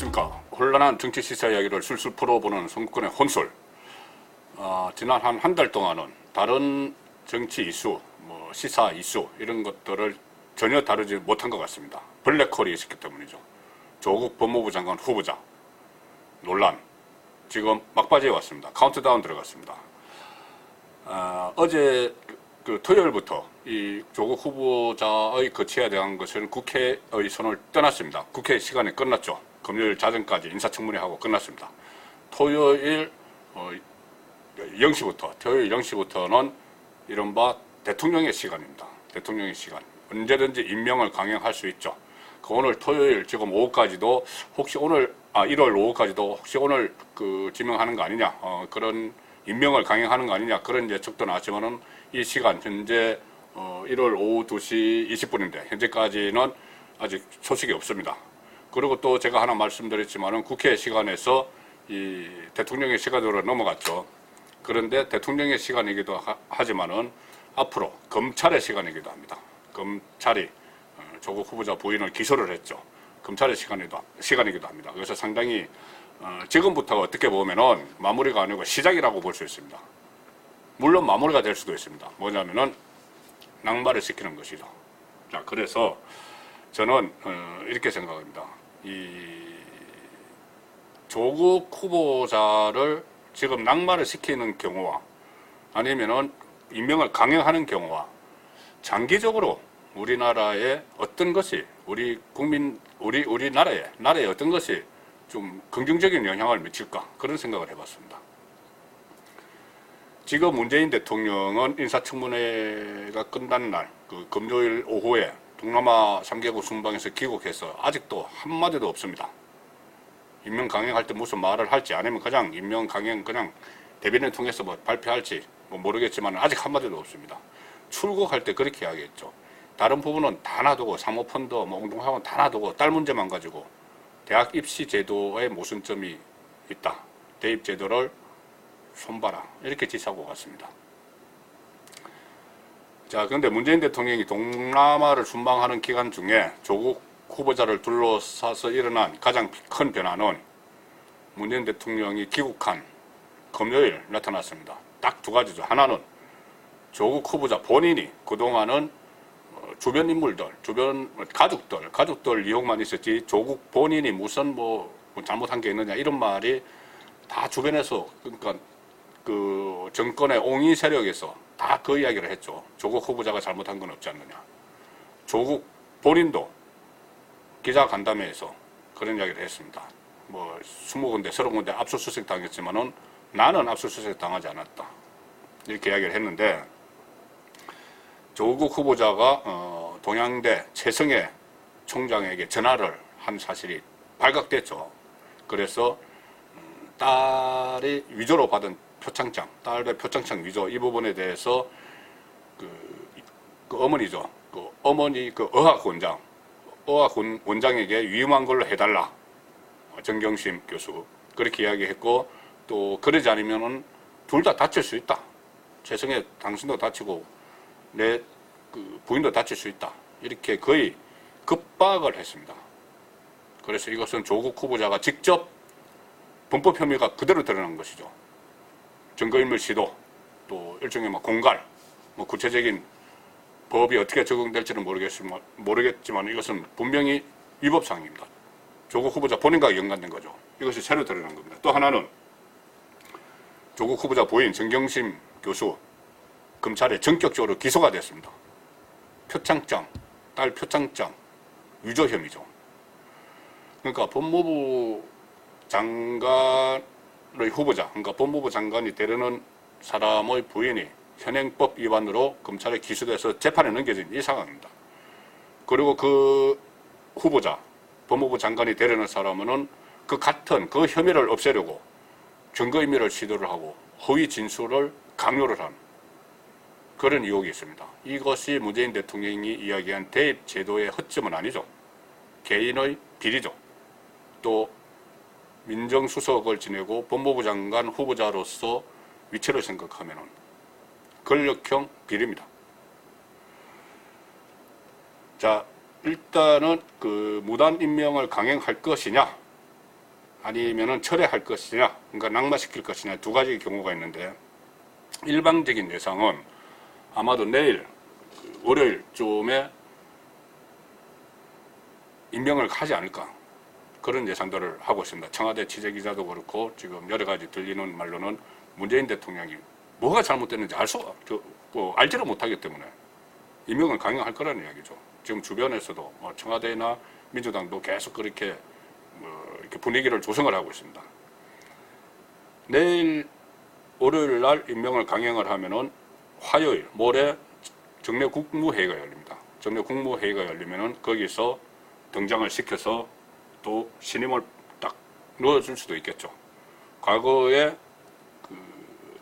안녕하십니까. 혼란한 정치 시사 이야기를 술술 풀어보는 선거권의 혼술. 지난 한 달 동안은 다른 정치 이슈, 시사 이슈 이런 것들을 전혀 다루지 못한 것 같습니다. 블랙홀이 있었기 때문이죠. 조국 법무부 장관 후보자 논란, 지금 막바지에 왔습니다. 카운트다운 들어갔습니다. 어제 토요일부터 이 조국 후보자의 거취에 대한 것은 국회의 손을 떠났습니다. 국회 시간이 끝났죠. 금요일 자정까지 인사청문회하고 끝났습니다. 토요일 0시부터는 이른바 대통령의 시간입니다. 대통령의 시간. 언제든지 임명을 강행할 수 있죠. 오늘 토요일 지금 오후까지도 혹시 오늘 1월 5일까지도 혹시 오늘 지명하는 거 아니냐, 그런 임명을 강행하는 거 아니냐, 그런 예측도 나왔지만은 이 시간 현재 1월 오후 2시 20분인데 현재까지는 아직 소식이 없습니다. 그리고 또 제가 하나 말씀드렸지만은 국회 시간에서 이 대통령의 시간으로 넘어갔죠. 그런데 대통령의 시간이기도 하지만은 앞으로 검찰의 시간이기도 합니다. 검찰이 조국 후보자 부인을 기소를 했죠. 검찰의 시간이기도 합니다. 그래서 상당히 지금부터가 어떻게 보면은 마무리가 아니고 시작이라고 볼 수 있습니다. 물론 마무리가 될 수도 있습니다. 뭐냐면은 낙마를 시키는 것이죠. 자, 그래서 저는 이렇게 생각합니다. 이 조국 후보자를 지금 낙마를 시키는 경우와 아니면은 임명을 강행하는 경우와 장기적으로 우리나라의 어떤 것이 우리나라에 어떤 것이 좀 긍정적인 영향을 미칠까, 그런 생각을 해봤습니다. 지금 문재인 대통령은 인사청문회가 끝난 날 금요일 오후에 동남아 3개국 순방에서 귀국해서 아직도 한마디도 없습니다. 임명 강행할 때 무슨 말을 할지, 아니면 그냥 임명 강행 그냥 대변인 통해서 발표할지 모르겠지만 아직 한마디도 없습니다. 출국할 때 그렇게 이야기했죠. 다른 부분은 다 놔두고, 사모펀드 엉뚱하고 다 놔두고 딸 문제만 가지고 대학 입시 제도에 모순점이 있다, 대입 제도를 손봐라, 이렇게 지시하고 갔습니다. 자, 그런데 문재인 대통령이 동남아를 순방하는 기간 중에 조국 후보자를 둘러싸서 일어난 가장 큰 변화는 문재인 대통령이 귀국한 금요일 나타났습니다. 딱 두 가지죠. 하나는 조국 후보자 본인이 그동안은 주변 인물들, 주변 가족들 이용만 있었지 조국 본인이 무슨 잘못한 게 있느냐, 이런 말이 다 주변에서, 그러니까 그 정권의 옹이 세력에서 다 그 이야기를 했죠. 조국 후보자가 잘못한 건 없지 않느냐. 조국 본인도 기자 간담회에서 그런 이야기를 했습니다. 20군데, 30군데 압수수색 당했지만은 나는 압수수색 당하지 않았다, 이렇게 이야기를 했는데, 조국 후보자가 동양대 최성해 총장에게 전화를 한 사실이 발각됐죠. 그래서 딸이 위조로 받은 표창장, 딸의 표창장 위조, 이 부분에 대해서 그 어머니죠. 어머니 의학 원장에게 위임한 걸로 해달라, 정경심 교수 그렇게 이야기했고, 또 그러지 않으면은 둘 다 다칠 수 있다. 최성해 당신도 다치고 내 부인도 다칠 수 있다, 이렇게 거의 급박을 했습니다. 그래서 이것은 조국 후보자가 직접 범법 혐의가 그대로 드러난 것이죠. 증거인멸 시도, 또 일종의 공갈, 구체적인 법이 어떻게 적용될지는 모르겠지만 이것은 분명히 위법사항입니다. 조국 후보자 본인과 연관된 거죠. 이것이 새로 드러난 겁니다. 또 하나는 조국 후보자 부인 정경심 교수 검찰에 전격적으로 기소가 됐습니다. 딸 표창장 위조 혐의죠. 그러니까 법무부 장관의 후보자, 그러니까 법무부 장관이 되려는 사람의 부인이 현행법 위반으로 검찰에 기소돼서 재판에 넘겨진 이 상황입니다. 그리고 그 후보자, 법무부 장관이 되려는 사람은 같은 혐의를 없애려고 증거인멸을 시도를 하고 허위 진술을 강요를 한 그런 의혹이 있습니다. 이것이 문재인 대통령이 이야기한 대입 제도의 허점은 아니죠. 개인의 비리죠. 또 민정수석을 지내고 법무부 장관 후보자로서 위치를 생각하면 권력형 비리입니다. 자, 일단은 무단 임명을 강행할 것이냐, 아니면은 철회할 것이냐, 그러니까 낙마시킬 것이냐 두 가지 경우가 있는데, 일방적인 예상은 아마도 내일 월요일쯤에 임명을 하지 않을까, 그런 예상들을 하고 있습니다. 청와대 취재기자도 그렇고 지금 여러 가지 들리는 말로는 문재인 대통령이 뭐가 잘못됐는지 알지를 못하기 때문에 임명을 강행할 거라는 이야기죠. 지금 주변에서도 청와대나 민주당도 계속 그렇게 이렇게 분위기를 조성을 하고 있습니다. 내일 월요일 날 임명을 강행을 하면은 화요일 모레 정례 국무회의가 열립니다. 정례 국무회의가 열리면은 거기서 등장을 시켜서 또 신임을 딱 넣어줄 수도 있겠죠. 과거에 그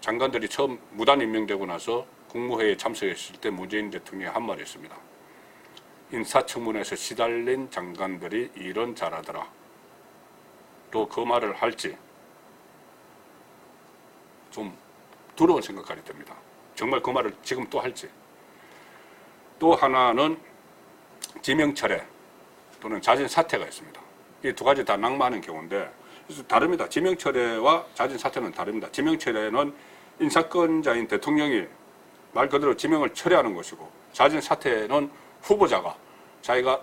장관들이 처음 무단 임명되고 나서 국무회의에 참석했을 때 문재인 대통령이 한 말이 있습니다. 인사청문회에서 시달린 장관들이 일은 잘하더라. 또 그 말을 할지 좀 두려운 생각까지 듭니다. 정말 그 말을 지금 또 할지. 또 하나는 지명철회 또는 자진 사퇴가 있습니다. 이 두 가지 다 낙마하는 경우인데 다릅니다. 지명철회와 자진 사퇴는 다릅니다. 지명철회는 인사권자인 대통령이 말 그대로 지명을 철회하는 것이고, 자진 사퇴는 후보자가 자기가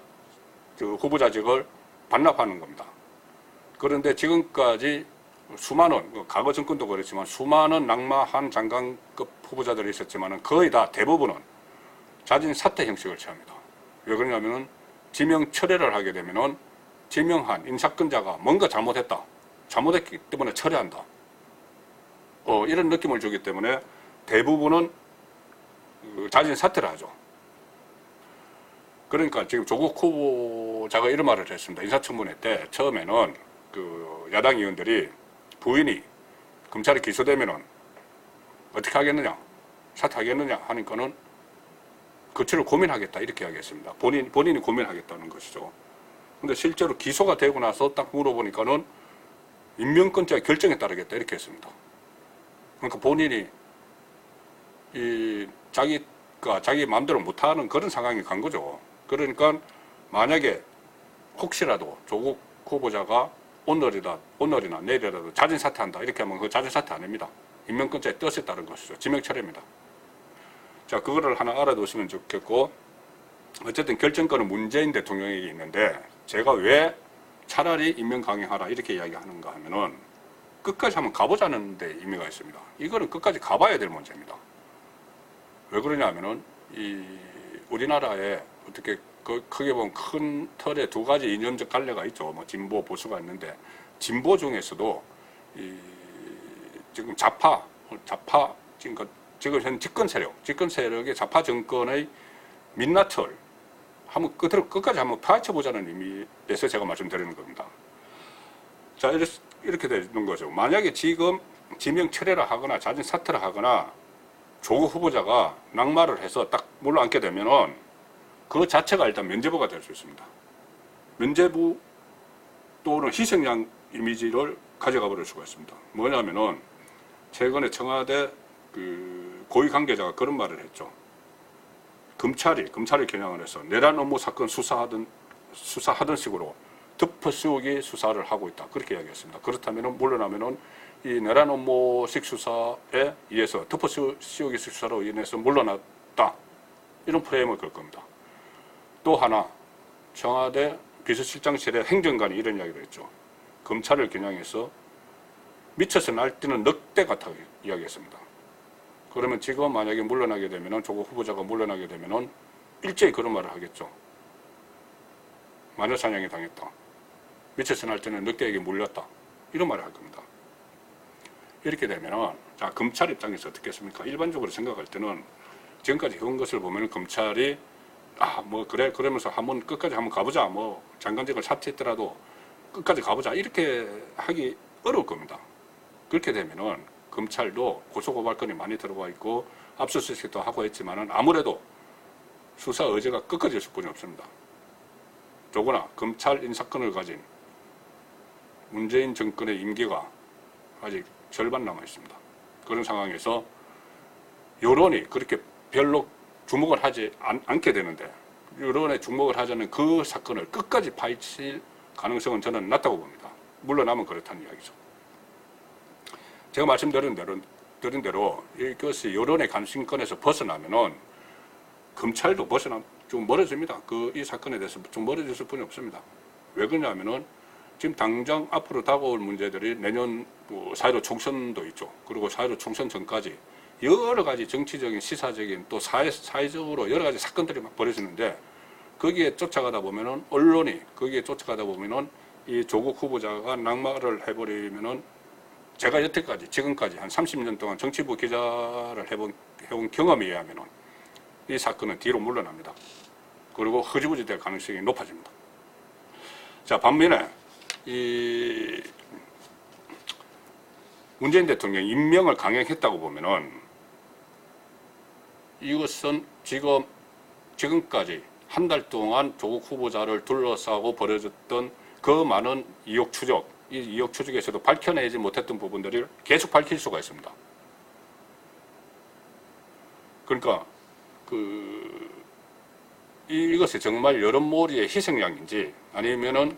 그 후보자직을 반납하는 겁니다. 그런데 지금까지 수많은, 과거 정권도 그렇지만 수많은 낙마한 장관급 후보자들이 있었지만 거의 다 대부분은 자진 사퇴 형식을 취합니다. 왜 그러냐면은 지명 철회를 하게 되면은 지명한 인사권자가 뭔가 잘못했기 때문에 철회한다. 이런 느낌을 주기 때문에 대부분은 자진 사퇴를 하죠. 그러니까 지금 조국 후보자가 이런 말을 했습니다. 인사청문회 때 처음에는 그 야당 의원들이 부인이 검찰에 기소되면은 어떻게 하겠느냐, 사퇴하겠느냐 하니까는 거취를 고민하겠다 이렇게 이야기했습니다. 본인이 고민하겠다는 것이죠. 근데 실제로 기소가 되고 나서 딱 물어보니까는 임명권자의 결정에 따르겠다 이렇게 했습니다. 그러니까 본인이 자기 마음대로 못하는 그런 상황이 간 거죠. 그러니까 만약에 혹시라도 조국 후보자가 오늘이나 내일이라도 자진 사퇴한다 이렇게 하면 그 자진 사퇴 아닙니다. 임명권자의 뜻에 따른 것이죠. 지명철회입니다. 자, 그거를 하나 알아두시면 좋겠고, 어쨌든 결정권은 문재인 대통령에게 있는데 제가 왜 차라리 임명 강행하라 이렇게 이야기하는가 하면은 끝까지 한번 가보자는 데 의미가 있습니다. 이거는 끝까지 가봐야 될 문제입니다. 왜 그러냐면은 우리나라에 어떻게 크게 보면 큰 틀에 두 가지 이념적 갈래가 있죠. 진보 보수가 있는데, 진보 중에서도 지금 좌파 지금 현 집권 세력의 좌파 정권의 민낯을 한번 끝까지 한번 파헤쳐보자는 의미에서 제가 말씀드리는 겁니다. 자, 이렇게 되는 거죠. 만약에 지금 지명 철회를 하거나 자진 사퇴를 하거나 조국 후보자가 낙마를 해서 딱 물러앉게 되면은 그 자체가 일단 면죄부가 될 수 있습니다. 면죄부 또는 희생양 이미지를 가져가 버릴 수가 있습니다. 뭐냐면은 최근에 청와대 그 고위 관계자가 그런 말을 했죠. 검찰을 겨냥을 해서 내란 업무 사건 수사하던 식으로 덮어씌우기 수사를 하고 있다. 그렇게 이야기했습니다. 그렇다면은 물러나면은 이 내란 업무식 수사에 의해서 덮어씌우기 수사로 인해서 물러났다. 이런 프레임을 걸 겁니다. 또 하나, 청와대 비서실장실의 행정관이 이런 이야기를 했죠. 검찰을 겨냥해서 미쳐서 날뛰는 늑대 같다고 이야기했습니다. 그러면 지금 만약에 물러나게 되면은, 조국 후보자가 물러나게 되면은 일제히 그런 말을 하겠죠. 마녀사냥이 당했다. 미쳐서 날뛰는 늑대에게 물렸다. 이런 말을 할 겁니다. 이렇게 되면은, 자, 검찰 입장에서 어떻게 했습니까? 일반적으로 생각할 때는 지금까지 해온 것을 보면 검찰이 그래 그러면서 끝까지 한번 가보자, 장관직을 사퇴했더라도 끝까지 가보자 이렇게 하기 어려울 겁니다. 그렇게 되면은 검찰도 고소고발건이 많이 들어와 있고 압수수색도 하고 했지만은 아무래도 수사 의제가 끝까지 있을 뿐이 없습니다. 더구나 검찰 인사권을 가진 문재인 정권의 임기가 아직 절반 남아 있습니다. 그런 상황에서 여론이 그렇게 별로 주목을 하지 않게 되는데, 여론에 주목을 하자는 그 사건을 끝까지 파헤칠 가능성은 저는 낮다고 봅니다. 물러나면 그렇다는 이야기죠. 제가 말씀드린 대로 이것이 여론의 관심권에서 벗어나면은 검찰도 좀 멀어집니다. 이 사건에 대해서 좀 멀어질 수뿐이 없습니다. 왜 그러냐면은 지금 당장 앞으로 다가올 문제들이 내년 4.15 총선도 있죠. 그리고 4.15 총선 전까지 여러 가지 정치적인, 시사적인, 또 사회적으로 여러 가지 사건들이 막 벌어지는데, 거기에 쫓아가다 보면은, 언론이 거기에 쫓아가다 보면은 이 조국 후보자가 낙마를 해버리면은, 제가 여태까지, 지금까지 한 30년 동안 정치부 기자를 해온 경험에 의하면은 이 사건은 뒤로 물러납니다. 그리고 흐지부지 될 가능성이 높아집니다. 자, 반면에 이 문재인 대통령이 임명을 강행했다고 보면은, 이것은 지금까지 한 달 동안 조국 후보자를 둘러싸고 벌어졌던 그 많은 의혹 추적, 이 의혹 추적에서도 밝혀내지 못했던 부분들을 계속 밝힐 수가 있습니다. 그러니까 이것이 정말 여론몰이의 희생양인지, 아니면은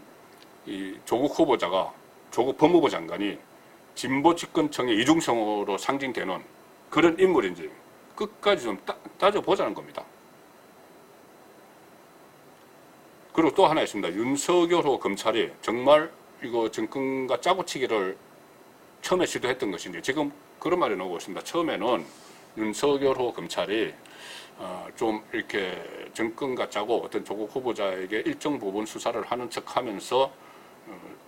이 조국 후보자가, 조국 법무부 장관이 진보 집권층의 이중성으로 상징되는 그런 인물인지 끝까지 좀 따져보자는 겁니다. 그리고 또 하나 있습니다. 윤석열 후 검찰이 정말 이거 정권과 짜고치기를 처음에 시도했던 것인지, 지금 그런 말이 나오고 있습니다. 처음에는 윤석열 후 검찰이 좀 이렇게 정권과 짜고 어떤 조국 후보자에게 일정 부분 수사를 하는 척 하면서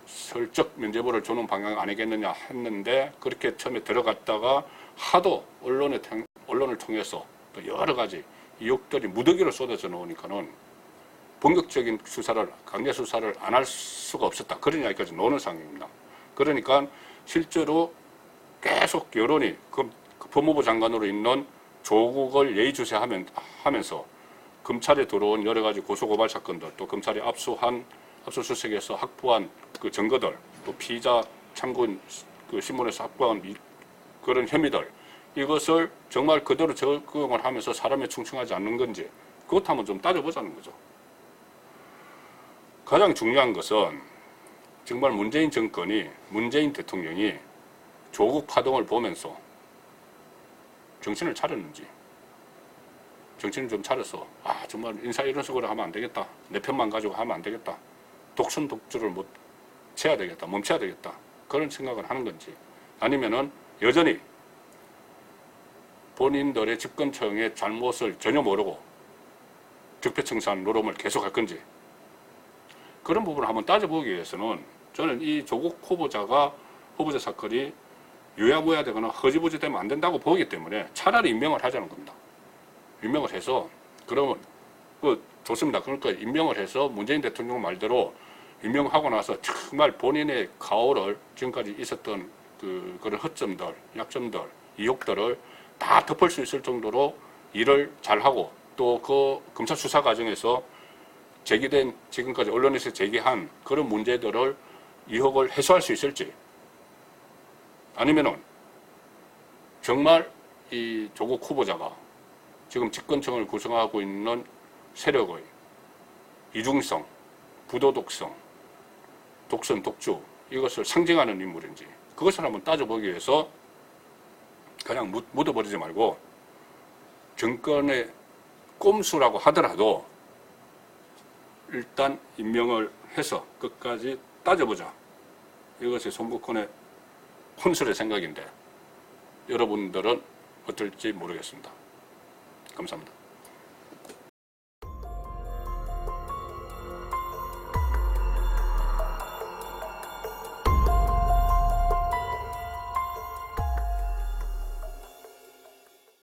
슬쩍 면죄부를 주는 방향 아니겠느냐 했는데, 그렇게 처음에 들어갔다가 하도 언론을 통해서 또 여러 가지 의혹들이 무더기로 쏟아져 나오니까는 본격적인 수사를, 강제 수사를 안 할 수가 없었다. 그런 이야기까지 나오는 상황입니다. 그러니까 실제로 계속 여론이 그 법무부 장관으로 있는 조국을 예의주시하면서 검찰에 들어온 여러 가지 고소고발 사건들, 또 검찰이 압수수색에서 확보한 그 증거들, 또 피의자 참고인 그 신문에서 확보한 그런 혐의들, 이것을 정말 그대로 적용을 하면서 사람에 충충하지 않는 건지, 그것 한번 좀 따져보자는 거죠. 가장 중요한 것은 정말 문재인 정권이, 문재인 대통령이 조국 파동을 보면서 정신을 차렸는지, 정신을 좀 차려서 정말 인사 이런 식으로 하면 안 되겠다, 내 편만 가지고 하면 안 되겠다, 독선 독주를 멈춰야 되겠다, 그런 생각을 하는 건지, 아니면은 여전히 본인들의 집권청의 잘못을 전혀 모르고 적폐청산 노름을 계속할 건지, 그런 부분을 한번 따져보기 위해서는 저는 이 조국 후보자 사건이 유야무야 되거나 허지부지 되면 안 된다고 보기 때문에 차라리 임명을 하자는 겁니다. 임명을 해서, 그러면 좋습니다. 그러니까 임명을 해서 문재인 대통령 말대로 임명하고 나서 정말 본인의 가오를, 지금까지 있었던 그런 허점들, 약점들, 의혹들을 다 덮을 수 있을 정도로 일을 잘하고, 또 그 검찰 수사 과정에서 지금까지 언론에서 제기한 그런 문제들을, 의혹을 해소할 수 있을지, 아니면은 정말 이 조국 후보자가 지금 집권층을 구성하고 있는 세력의 이중성, 부도덕성, 독선, 독주, 이것을 상징하는 인물인지, 그것을 한번 따져보기 위해서 그냥 묻어버리지 말고, 정권의 꼼수라고 하더라도 일단 임명을 해서 끝까지 따져보자. 이것이 손북훈의 혼술의 생각인데, 여러분들은 어떨지 모르겠습니다. 감사합니다.